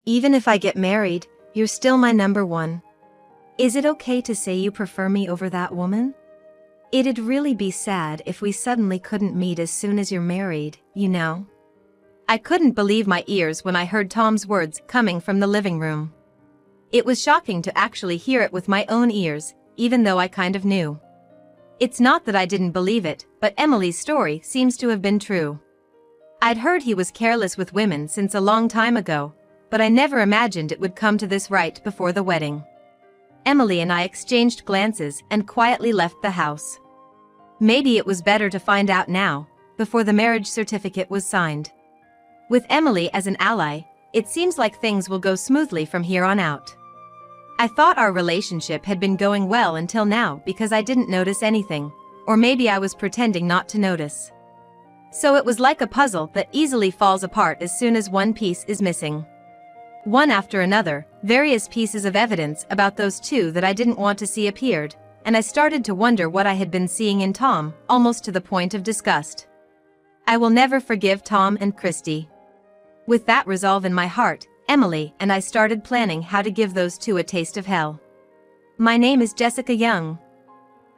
Even if I get married, you're still my number one. Is it okay to say you prefer me over that woman? It'd really be sad if we suddenly couldn't meet as soon as you're married, you know? I couldn't believe my ears when I heard Tom's words coming from the living room. It was shocking to actually hear it with my own ears, even though I kind of knew. It's not that I didn't believe it, but Emily's story seems to have been true. I'd heard he was careless with women since a long time ago, but I never imagined it would come to this right before the wedding. Emily and I exchanged glances and quietly left the house. Maybe it was better to find out now, before the marriage certificate was signed. With Emily as an ally, it seems like things will go smoothly from here on out. I thought our relationship had been going well until now because I didn't notice anything, or maybe I was pretending not to notice. So it was like a puzzle that easily falls apart as soon as one piece is missing. One after another, various pieces of evidence about those two that I didn't want to see appeared, and I started to wonder what I had been seeing in Tom, almost to the point of disgust. I will never forgive Tom and Christy. With that resolve in my heart, Emily and I started planning how to give those two a taste of hell. My name is Jessica Young.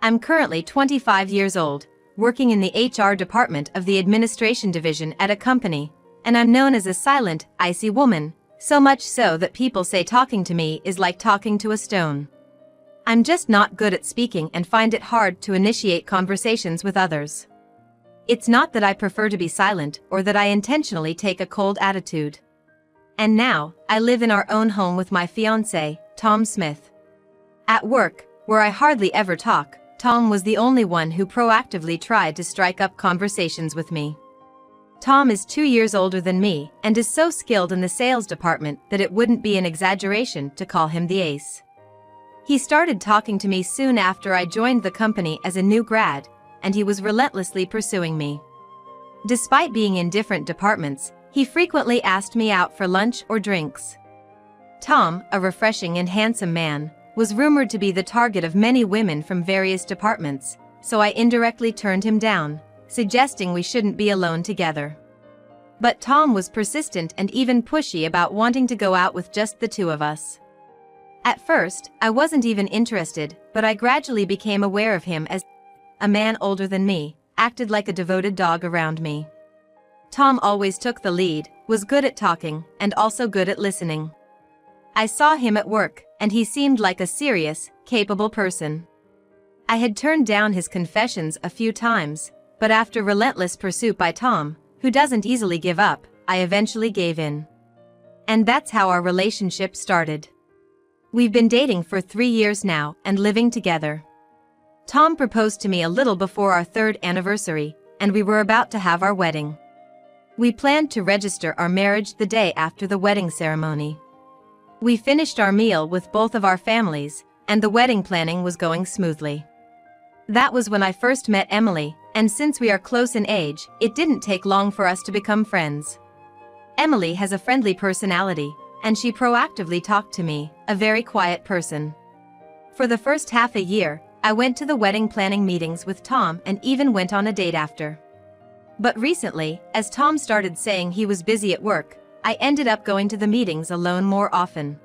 I'm currently 25 years old, working in the HR department of the administration division at a company, and I'm known as a silent, icy woman, so much so that people say talking to me is like talking to a stone. I'm just not good at speaking and find it hard to initiate conversations with others. It's not that I prefer to be silent or that I intentionally take a cold attitude. And now, I live in our own home with my fiancé, Tom Smith. At work, where I hardly ever talk, Tom was the only one who proactively tried to strike up conversations with me. Tom is 2 years older than me and is so skilled in the sales department that it wouldn't be an exaggeration to call him the ace. He started talking to me soon after I joined the company as a new grad, and he was relentlessly pursuing me. Despite being in different departments, he frequently asked me out for lunch or drinks. Tom, a refreshing and handsome man, was rumored to be the target of many women from various departments, so I indirectly turned him down, suggesting we shouldn't be alone together. But Tom was persistent and even pushy about wanting to go out with just the two of us. At first, I wasn't even interested, but I gradually became aware of him as a man older than me, acted like a devoted dog around me. Tom always took the lead, was good at talking, and also good at listening. I saw him at work, and he seemed like a serious, capable person. I had turned down his confessions a few times, but after relentless pursuit by Tom, who doesn't easily give up, I eventually gave in. And that's how our relationship started. We've been dating for 3 years now and living together. Tom proposed to me a little before our 3rd anniversary, and we were about to have our wedding. We planned to register our marriage the day after the wedding ceremony. We finished our meal with both of our families, and the wedding planning was going smoothly. That was when I first met Emily, and since we are close in age, it didn't take long for us to become friends. Emily has a friendly personality, and she proactively talked to me, a very quiet person. For the first half a year, I went to the wedding planning meetings with Tom and even went on a date after. But recently, as Tom started saying he was busy at work, I ended up going to the meetings alone more often.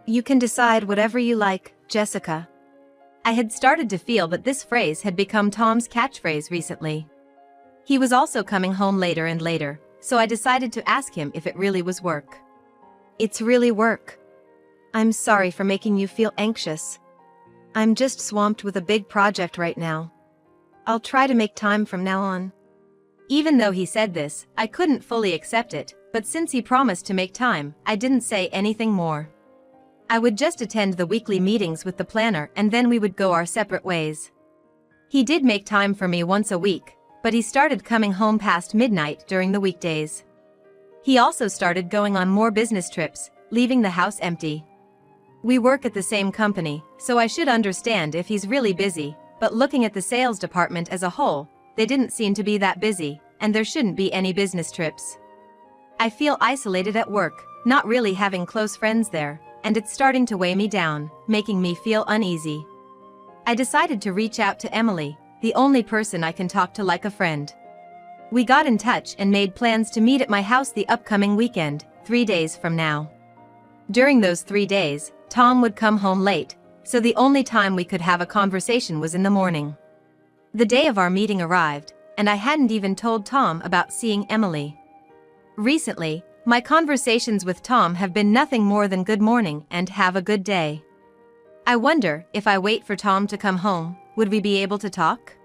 You can decide whatever you like, Jessica. I had started to feel that this phrase had become Tom's catchphrase recently. He was also coming home later and later, so I decided to ask him if it really was work. It's really work. I'm sorry for making you feel anxious. I'm just swamped with a big project right now. I'll try to make time from now on. Even though he said this, I couldn't fully accept it, but since he promised to make time, I didn't say anything more. I would just attend the weekly meetings with the planner and then we would go our separate ways. He did make time for me once a week, but he started coming home past midnight during the weekdays. He also started going on more business trips, leaving the house empty. We work at the same company, so I should understand if he's really busy, but looking at the sales department as a whole, they didn't seem to be that busy, and there shouldn't be any business trips. I feel isolated at work, not really having close friends there, and it's starting to weigh me down, making me feel uneasy. I decided to reach out to Emily, the only person I can talk to like a friend. We got in touch and made plans to meet at my house the upcoming weekend, 3 days from now. During those 3 days, Tom would come home late, so the only time we could have a conversation was in the morning. The day of our meeting arrived, and I hadn't even told Tom about seeing Emily. Recently, my conversations with Tom have been nothing more than good morning and have a good day. I wonder, if I wait for Tom to come home, would we be able to talk?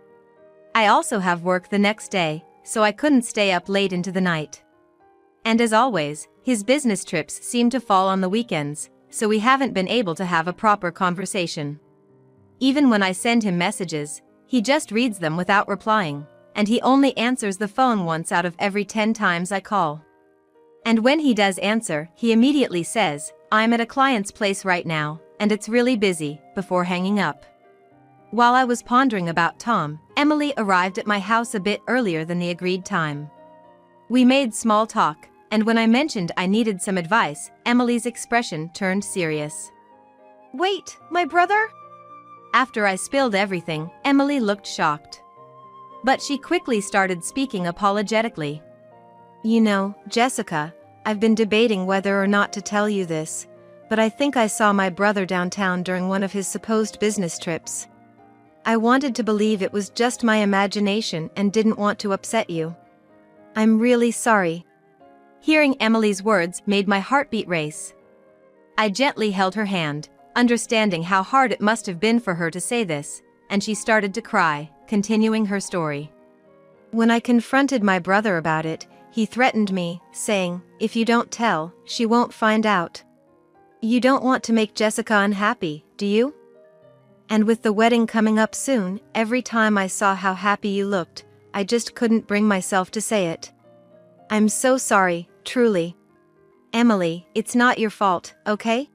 I also have work the next day, so I couldn't stay up late into the night. And as always, his business trips seem to fall on the weekends, so we haven't been able to have a proper conversation. Even when I send him messages, he just reads them without replying, and he only answers the phone once out of every 10 times I call. And when he does answer, he immediately says, "I'm at a client's place right now, and it's really busy," before hanging up. While I was pondering about Tom, Emily arrived at my house a bit earlier than the agreed time. We made small talk, and when I mentioned I needed some advice, Emily's expression turned serious. "Wait, my brother?" After I spilled everything, Emily looked shocked. But she quickly started speaking apologetically. "You know, Jessica, I've been debating whether or not to tell you this, but I think I saw my brother downtown during one of his supposed business trips. I wanted to believe it was just my imagination and didn't want to upset you. I'm really sorry." Hearing Emily's words made my heartbeat race. I gently held her hand, understanding how hard it must have been for her to say this, and she started to cry, continuing her story. "When I confronted my brother about it, he threatened me, saying, 'If you don't tell, she won't find out.' You don't want to make Jessica unhappy, do you? And with the wedding coming up soon, every time I saw how happy you looked, I just couldn't bring myself to say it. I'm so sorry, truly. Emily, it's not your fault, okay?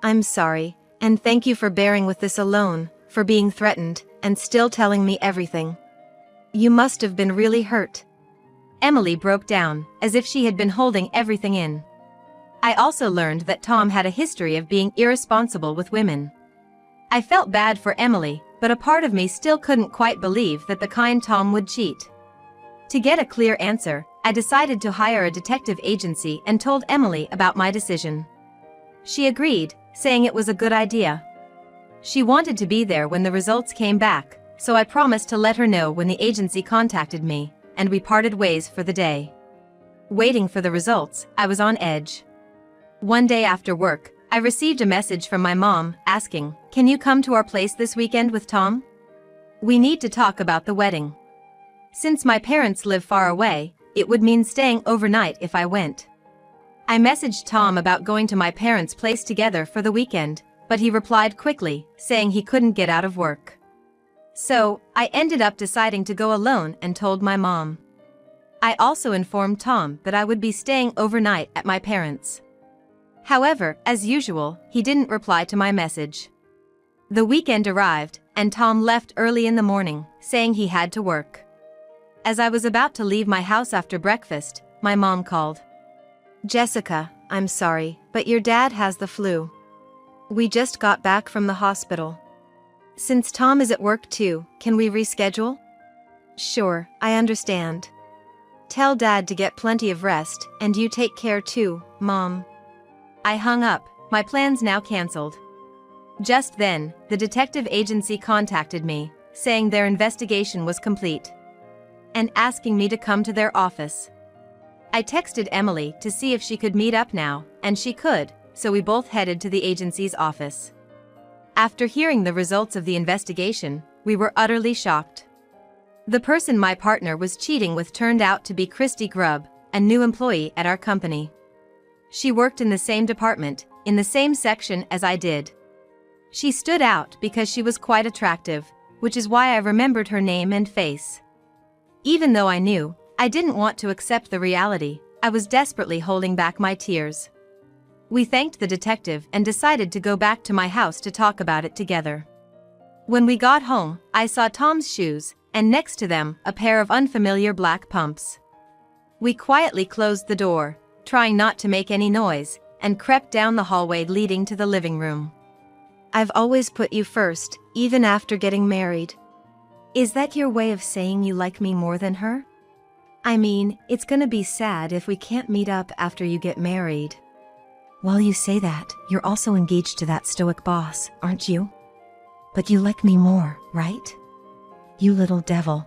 I'm sorry, and thank you for bearing with this alone, for being threatened, and still telling me everything. You must have been really hurt." Emily broke down, as if she had been holding everything in. I also learned that Tom had a history of being irresponsible with women. I felt bad for Emily, but a part of me still couldn't quite believe that the kind Tom would cheat. To get a clear answer, I decided to hire a detective agency and told Emily about my decision. She agreed, saying it was a good idea. She wanted to be there when the results came back, so I promised to let her know when the agency contacted me, and we parted ways for the day. Waiting for the results, I was on edge. One day after work, I received a message from my mom, asking, "Can you come to our place this weekend with Tom? We need to talk about the wedding." Since my parents live far away, it would mean staying overnight if I went. I messaged Tom about going to my parents' place together for the weekend, but he replied quickly, saying he couldn't get out of work. So, I ended up deciding to go alone and told my mom. I also informed Tom that I would be staying overnight at my parents'. However, as usual, he didn't reply to my message. The weekend arrived, and Tom left early in the morning, saying he had to work. As I was about to leave my house after breakfast, my mom called. "Jessica, I'm sorry, but your dad has the flu. We just got back from the hospital. Since Tom is at work too, can we reschedule?" "Sure, I understand. Tell Dad to get plenty of rest, and you take care too, Mom." I hung up, my plans now cancelled. Just then, the detective agency contacted me, saying their investigation was complete, and asking me to come to their office. I texted Emily to see if she could meet up now, and she could, so we both headed to the agency's office. After hearing the results of the investigation, we were utterly shocked. The person my partner was cheating with turned out to be Christy Grubb, a new employee at our company. She worked in the same department, in the same section as I did. She stood out because she was quite attractive, which is why I remembered her name and face. Even though I knew, I didn't want to accept the reality, I was desperately holding back my tears. We thanked the detective and decided to go back to my house to talk about it together. When we got home, I saw Tom's shoes, and next to them, a pair of unfamiliar black pumps. We quietly closed the door, trying not to make any noise, and crept down the hallway leading to the living room. "I've always put you first, even after getting married. Is that your way of saying you like me more than her? I mean, it's gonna be sad if we can't meet up after you get married." While you say that, you're also engaged to that stoic boss, aren't you? But you like me more, right? You little devil.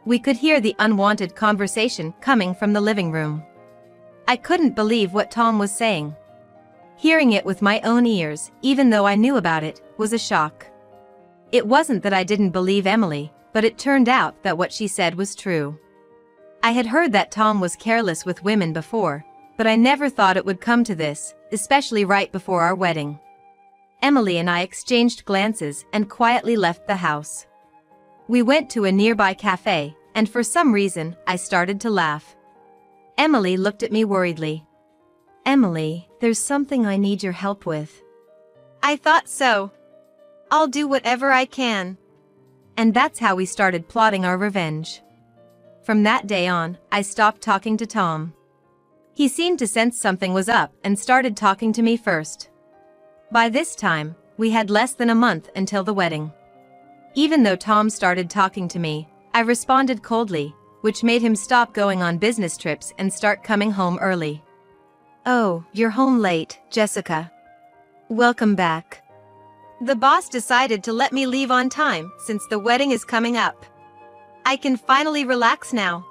We could hear the unwanted conversation coming from the living room. I couldn't believe what Tom was saying. Hearing it with my own ears, even though I knew about it, was a shock. It wasn't that I didn't believe Emily, but it turned out that what she said was true. I had heard that Tom was careless with women before, but I never thought it would come to this, especially right before our wedding. Emily and I exchanged glances and quietly left the house. We went to a nearby cafe, and for some reason, I started to laugh. Emily looked at me worriedly. Emily, there's something I need your help with. I thought so. I'll do whatever I can. And that's how we started plotting our revenge. From that day on, I stopped talking to Tom. He seemed to sense something was up and started talking to me first. By this time, we had less than a month until the wedding. Even though Tom started talking to me, I responded coldly, which made him stop going on business trips and start coming home early. Oh, you're home late, Jessica. Welcome back. The boss decided to let me leave on time since the wedding is coming up. I can finally relax now.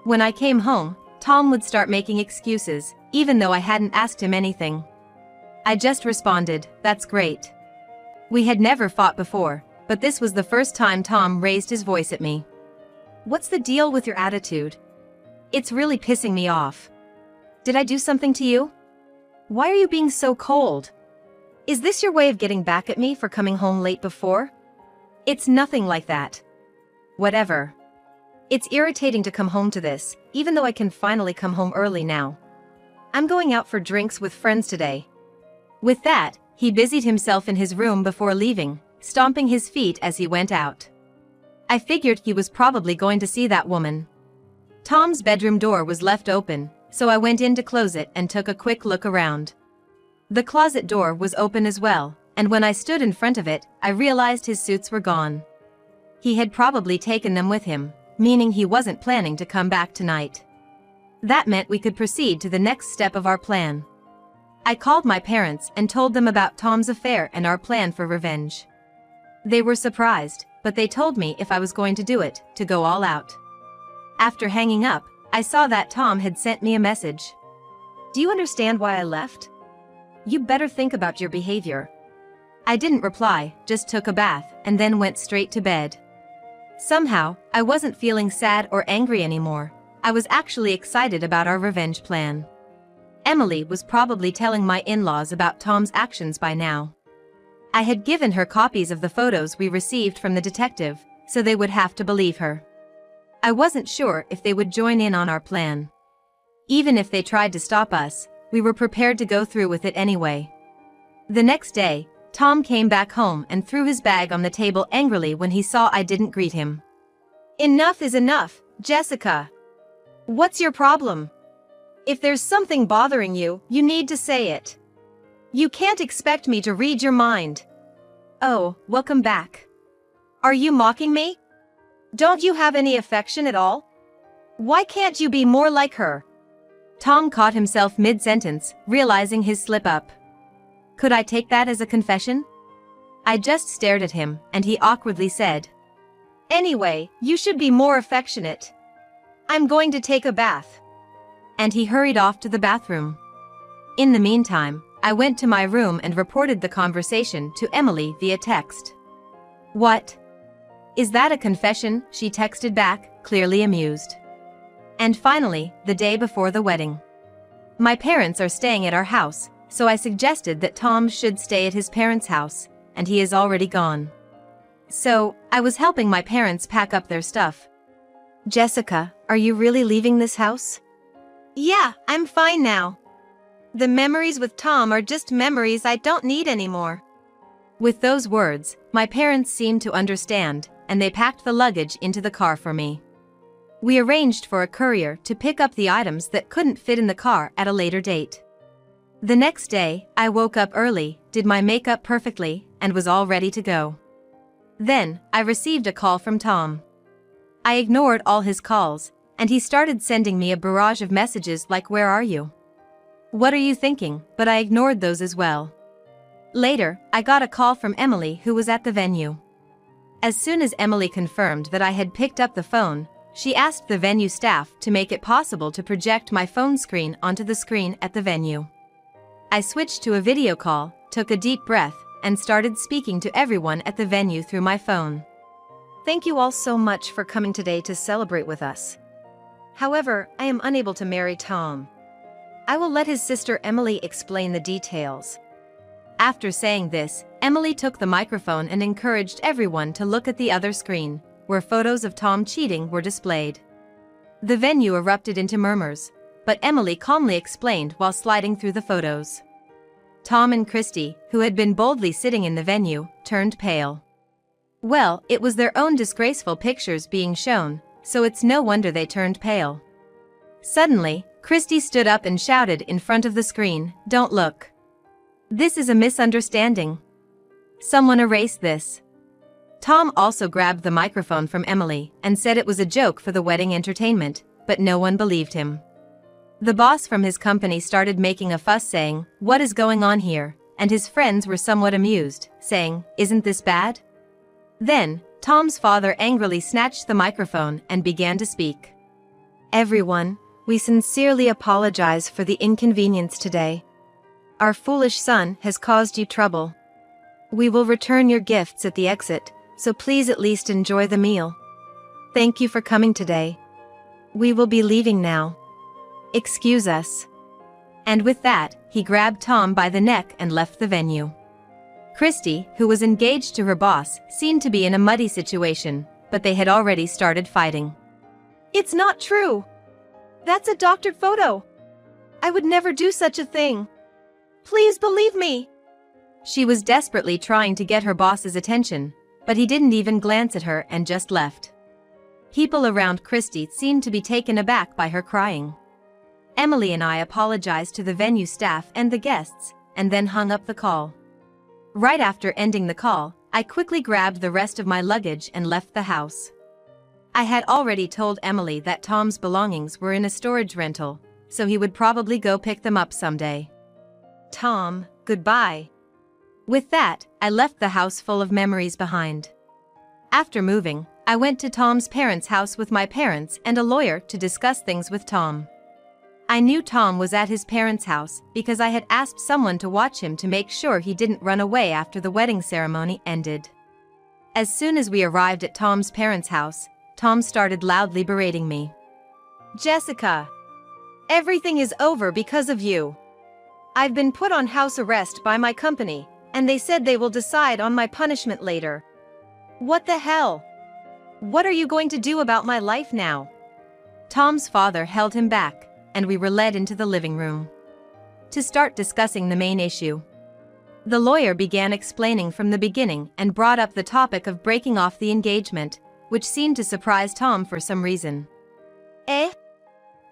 When I came home, Tom would start making excuses, even though I hadn't asked him anything. I just responded, "That's great." We had never fought before, but this was the first time Tom raised his voice at me. What's the deal with your attitude? It's really pissing me off. Did I do something to you? Why are you being so cold? Is this your way of getting back at me for coming home late before? It's nothing like that. Whatever. It's irritating to come home to this, even though I can finally come home early now. I'm going out for drinks with friends today. With that, he busied himself in his room before leaving, stomping his feet as he went out. I figured he was probably going to see that woman. Tom's bedroom door was left open, so I went in to close it and took a quick look around. The closet door was open as well, and when I stood in front of it, I realized his suits were gone. He had probably taken them with him, meaning he wasn't planning to come back tonight. That meant we could proceed to the next step of our plan. I called my parents and told them about Tom's affair and our plan for revenge. They were surprised, but they told me if I was going to do it, to go all out. After hanging up, I saw that Tom had sent me a message. Do you understand why I left? You better think about your behavior. I didn't reply, just took a bath, and then went straight to bed. Somehow, I wasn't feeling sad or angry anymore. I was actually excited about our revenge plan. Emily was probably telling my in-laws about Tom's actions by now. I had given her copies of the photos we received from the detective, so they would have to believe her. I wasn't sure if they would join in on our plan. Even if they tried to stop us, we were prepared to go through with it anyway. The next day, Tom came back home and threw his bag on the table angrily when he saw I didn't greet him. Enough is enough, Jessica. What's your problem? If there's something bothering you, you need to say it. You can't expect me to read your mind. Oh, welcome back. Are you mocking me? Don't you have any affection at all? Why can't you be more like her? Tom caught himself mid-sentence, realizing his slip-up. Could I take that as a confession? I just stared at him, and he awkwardly said, "Anyway, you should be more affectionate. I'm going to take a bath." And he hurried off to the bathroom. In the meantime, I went to my room and reported the conversation to Emily via text. "What? Is that a confession?" she texted back, clearly amused. And finally, the day before the wedding. My parents are staying at our house, so I suggested that Tom should stay at his parents' house, and he is already gone. So, I was helping my parents pack up their stuff. Jessica, are you really leaving this house? Yeah, I'm fine now. The memories with Tom are just memories I don't need anymore. With those words, my parents seemed to understand, and they packed the luggage into the car for me. We arranged for a courier to pick up the items that couldn't fit in the car at a later date. The next day, I woke up early, did my makeup perfectly, and was all ready to go. Then, I received a call from Tom. I ignored all his calls, and he started sending me a barrage of messages like "Where are you? What are you thinking? But I ignored those as well. Later, I got a call from Emily, who was at the venue. As soon as Emily confirmed that I had picked up the phone, she asked the venue staff to make it possible to project my phone screen onto the screen at the venue. I switched to a video call, took a deep breath, and started speaking to everyone at the venue through my phone. Thank you all so much for coming today to celebrate with us. However, I am unable to marry Tom. I will let his sister Emily explain the details. After saying this, Emily took the microphone and encouraged everyone to look at the other screen, where photos of Tom cheating were displayed. The venue erupted into murmurs, but Emily calmly explained while sliding through the photos. Tom and Christy, who had been boldly sitting in the venue, turned pale. Well, it was their own disgraceful pictures being shown, so it's no wonder they turned pale. Suddenly, Christy stood up and shouted in front of the screen, "Don't look. This is a misunderstanding. Someone erase this." Tom also grabbed the microphone from Emily and said it was a joke for the wedding entertainment, but no one believed him. The boss from his company started making a fuss saying, "What is going on here?" And his friends were somewhat amused, saying, "Isn't this bad?" Then, Tom's father angrily snatched the microphone and began to speak. "Everyone, we sincerely apologize for the inconvenience today. Our foolish son has caused you trouble. We will return your gifts at the exit, so please at least enjoy the meal. Thank you for coming today. We will be leaving now. Excuse us." And with that, he grabbed Tom by the neck and left the venue. Christy, who was engaged to her boss, seemed to be in a muddy situation, but they had already started fighting. "It's not true. That's a doctored photo. I would never do such a thing. Please believe me." She was desperately trying to get her boss's attention, but he didn't even glance at her and just left. People around Christy seemed to be taken aback by her crying. Emily and I apologized to the venue staff and the guests, and then hung up the call. Right after ending the call, I quickly grabbed the rest of my luggage and left the house. I had already told Emily that Tom's belongings were in a storage rental, so he would probably go pick them up someday. Tom, goodbye. With that, I left the house full of memories behind. After moving, I went to Tom's parents' house with my parents and a lawyer to discuss things with Tom. I knew Tom was at his parents' house because I had asked someone to watch him to make sure he didn't run away after the wedding ceremony ended. As soon as we arrived at Tom's parents' house, Tom started loudly berating me. "Jessica, everything is over because of you. I've been put on house arrest by my company, and they said they will decide on my punishment later. What the hell? What are you going to do about my life now?" Tom's father held him back, and we were led into the living room to start discussing the main issue. The lawyer began explaining from the beginning and brought up the topic of breaking off the engagement, which seemed to surprise Tom for some reason.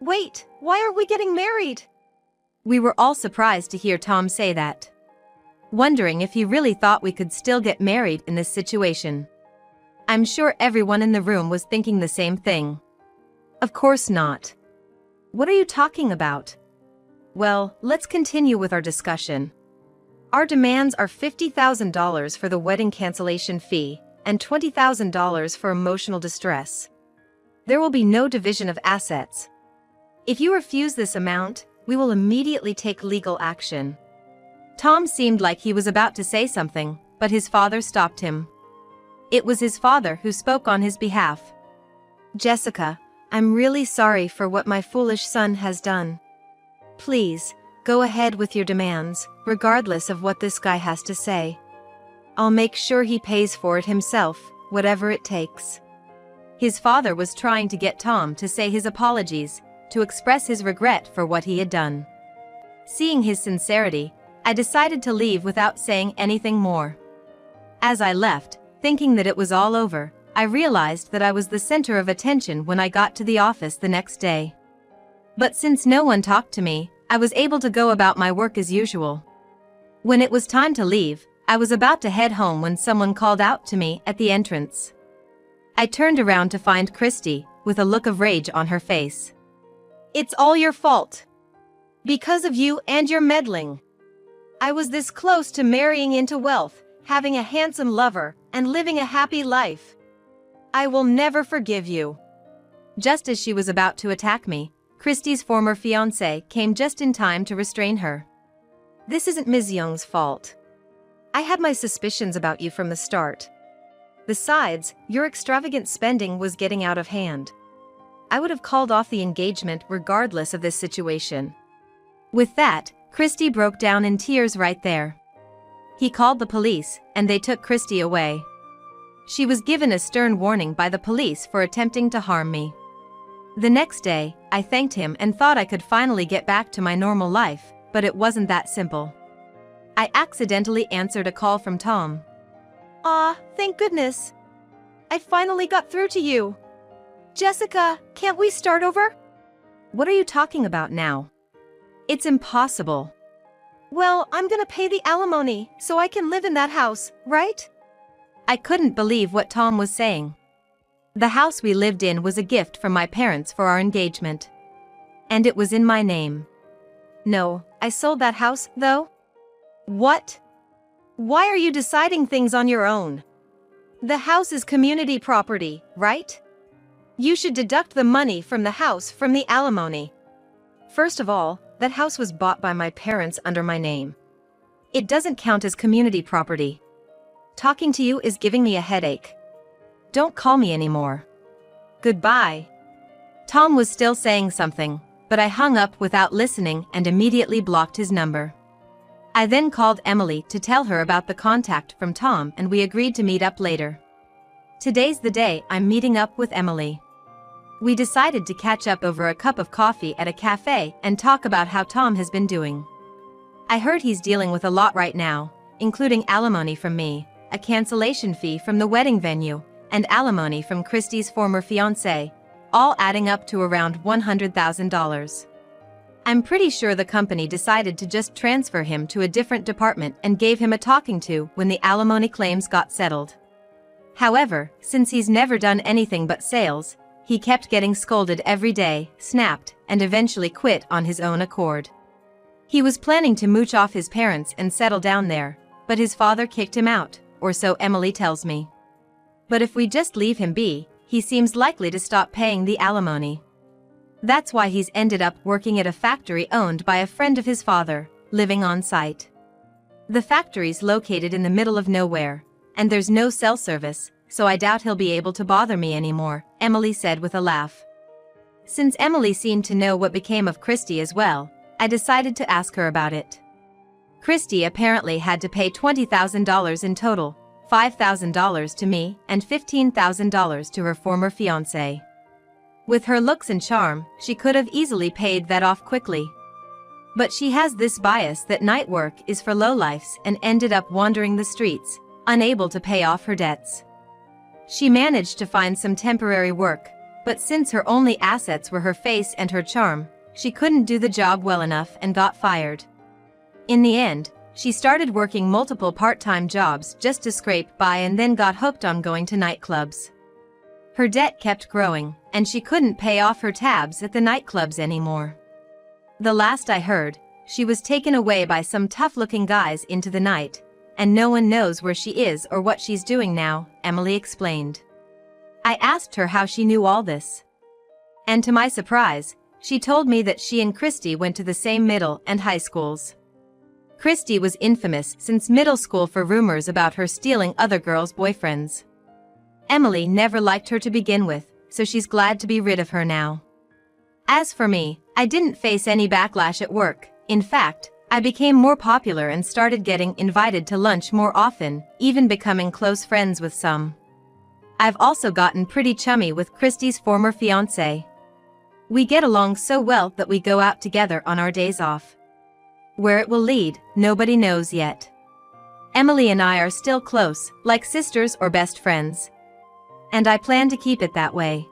Wait, why are we getting married?" We were all surprised to hear Tom say that, wondering if he really thought we could still get married in this situation. I'm sure everyone in the room was thinking the same thing. Of course not. What are you talking about? Well, let's continue with our discussion. Our demands are $50,000 for the wedding cancellation fee and $20,000 for emotional distress. There will be no division of assets. If you refuse this amount, we will immediately take legal action. Tom seemed like he was about to say something, but his father stopped him. It was his father who spoke on his behalf. "Jessica, I'm really sorry for what my foolish son has done. Please, go ahead with your demands, regardless of what this guy has to say. I'll make sure he pays for it himself, whatever it takes." His father was trying to get Tom to say his apologies, to express his regret for what he had done. Seeing his sincerity, I decided to leave without saying anything more. As I left, thinking that it was all over, I realized that I was the center of attention when I got to the office the next day. But since no one talked to me, I was able to go about my work as usual. When it was time to leave, I was about to head home when someone called out to me at the entrance. I turned around to find Christy, with a look of rage on her face. "It's all your fault. Because of you and your meddling. I was this close to marrying into wealth, having a handsome lover, and living a happy life. I will never forgive you." Just as she was about to attack me, Christie's former fiancé came just in time to restrain her. "This isn't Ms. Young's fault. I had my suspicions about you from the start. Besides, your extravagant spending was getting out of hand. I would have called off the engagement regardless of this situation." With that, Christie broke down in tears right there. He called the police, and they took Christie away. She was given a stern warning by the police for attempting to harm me. The next day, I thanked him and thought I could finally get back to my normal life, but it wasn't that simple. I accidentally answered a call from Tom. Thank goodness. I finally got through to you. Jessica, can't we start over?" "What are you talking about now? It's impossible." "Well, I'm gonna pay the alimony, so I can live in that house, right?" I couldn't believe what Tom was saying. The house we lived in was a gift from my parents for our engagement. And it was in my name. "No, I sold that house, though." "What? Why are you deciding things on your own? The house is community property, right? You should deduct the money from the house from the alimony." "First of all, that house was bought by my parents under my name. It doesn't count as community property. Talking to you is giving me a headache. Don't call me anymore. Goodbye." Tom was still saying something, but I hung up without listening and immediately blocked his number. I then called Emily to tell her about the contact from Tom, and we agreed to meet up later. Today's the day I'm meeting up with Emily. We decided to catch up over a cup of coffee at a cafe and talk about how Tom has been doing. I heard he's dealing with a lot right now, including alimony from me, a cancellation fee from the wedding venue, and alimony from Christie's former fiancé, all adding up to around $100,000. I'm pretty sure the company decided to just transfer him to a different department and gave him a talking to when the alimony claims got settled. However, since he's never done anything but sales, he kept getting scolded every day, snapped, and eventually quit on his own accord. He was planning to mooch off his parents and settle down there, but his father kicked him out, or so Emily tells me. But if we just leave him be, he seems likely to stop paying the alimony. That's why he's ended up working at a factory owned by a friend of his father, living on site. The factory's located in the middle of nowhere, and there's no cell service, so I doubt he'll be able to bother me anymore, Emily said with a laugh. Since Emily seemed to know what became of Christie as well, I decided to ask her about it. Christie apparently had to pay $20,000 in total, $5,000 to me and $15,000 to her former fiancé. With her looks and charm, she could have easily paid that off quickly. But she has this bias that night work is for lowlifes and ended up wandering the streets, unable to pay off her debts. She managed to find some temporary work, but since her only assets were her face and her charm, she couldn't do the job well enough and got fired. In the end, she started working multiple part-time jobs just to scrape by and then got hooked on going to nightclubs. Her debt kept growing, and she couldn't pay off her tabs at the nightclubs anymore. The last I heard, she was taken away by some tough-looking guys into the night, and no one knows where she is or what she's doing now, Emily explained. I asked her how she knew all this. And to my surprise, she told me that she and Christie went to the same middle and high schools. Christie was infamous since middle school for rumors about her stealing other girls' boyfriends. Emily never liked her to begin with, so she's glad to be rid of her now. As for me, I didn't face any backlash at work. In fact, I became more popular and started getting invited to lunch more often, even becoming close friends with some. I've also gotten pretty chummy with Christie's former fiancé. We get along so well that we go out together on our days off. Where it will lead, nobody knows yet. Emily and I are still close, like sisters or best friends. And I plan to keep it that way.